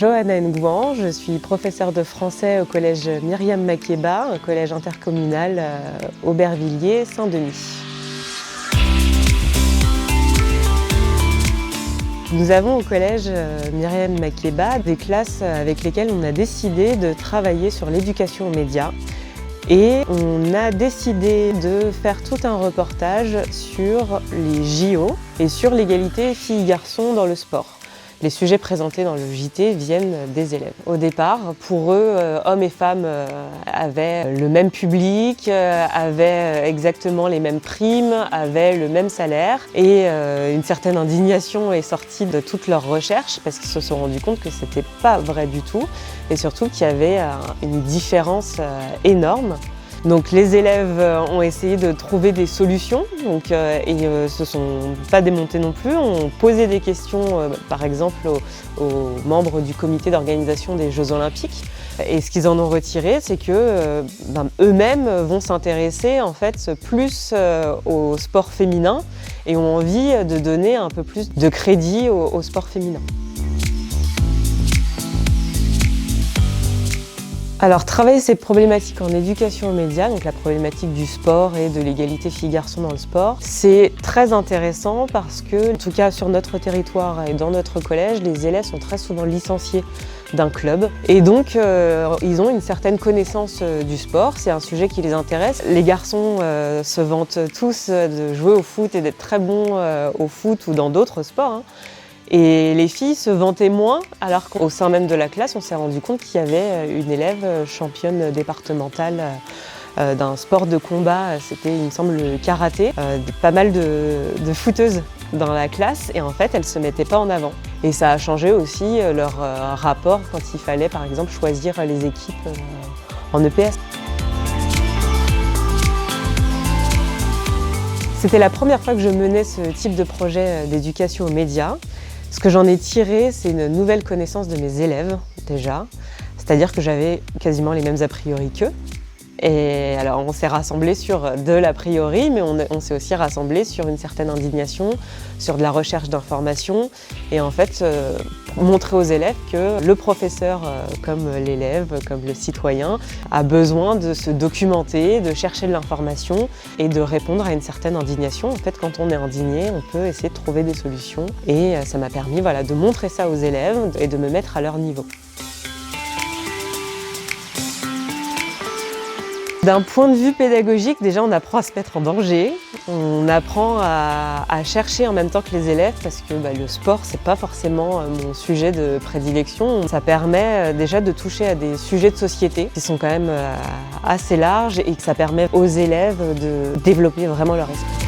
Johanna Ngouan, je suis professeure de français au collège Myriam Makeba, un collège intercommunal Aubervilliers, Saint-Denis. Nous avons au collège Myriam Makeba des classes avec lesquelles on a décidé de travailler sur l'éducation aux médias. Et on a décidé de faire tout un reportage sur les JO et sur l'égalité filles-garçons dans le sport. Les sujets présentés dans le JT viennent des élèves. Au départ, pour eux, hommes et femmes avaient le même public, avaient exactement les mêmes primes, avaient le même salaire. Et une certaine indignation est sortie de toutes leurs recherches parce qu'ils se sont rendus compte que c'était pas vrai du tout et surtout qu'il y avait une différence énorme. Donc les élèves ont essayé de trouver des solutions et se sont pas démontés non plus, ont posé des questions par exemple aux membres du comité d'organisation des Jeux Olympiques. Et ce qu'ils en ont retiré, c'est que eux-mêmes vont s'intéresser en fait plus au sport féminin et ont envie de donner un peu plus de crédit au sport féminin. Alors, travailler ces problématiques en éducation aux médias, donc la problématique du sport et de l'égalité filles-garçons dans le sport, c'est très intéressant parce que, en tout cas sur notre territoire et dans notre collège, les élèves sont très souvent licenciés d'un club et donc ils ont une certaine connaissance du sport, c'est un sujet qui les intéresse. Les garçons se vantent tous de jouer au foot et d'être très bons au foot ou dans d'autres sports. Et les filles se vantaient moins, alors qu'au sein même de la classe, on s'est rendu compte qu'il y avait une élève championne départementale d'un sport de combat, c'était il me semble le karaté, pas mal de footeuses dans la classe et en fait elles ne se mettaient pas en avant. Et ça a changé aussi leur rapport quand il fallait par exemple choisir les équipes en EPS. C'était la première fois que je menais ce type de projet d'éducation aux médias. Ce que j'en ai tiré, c'est une nouvelle connaissance de mes élèves, déjà. C'est-à-dire que j'avais quasiment les mêmes a priori qu'eux. Et alors, on s'est rassemblés sur de l'a priori, mais on s'est aussi rassemblés sur une certaine indignation, sur de la recherche d'informations. Et en fait, montrer aux élèves que le professeur, comme l'élève, comme le citoyen, a besoin de se documenter, de chercher de l'information et de répondre à une certaine indignation. En fait, quand on est indigné, on peut essayer de trouver des solutions. Et ça m'a permis de montrer ça aux élèves et de me mettre à leur niveau. D'un point de vue pédagogique, déjà on apprend à se mettre en danger, on apprend à chercher en même temps que les élèves parce que le sport c'est pas forcément mon sujet de prédilection. Ça permet déjà de toucher à des sujets de société qui sont quand même assez larges et que ça permet aux élèves de développer vraiment leur esprit.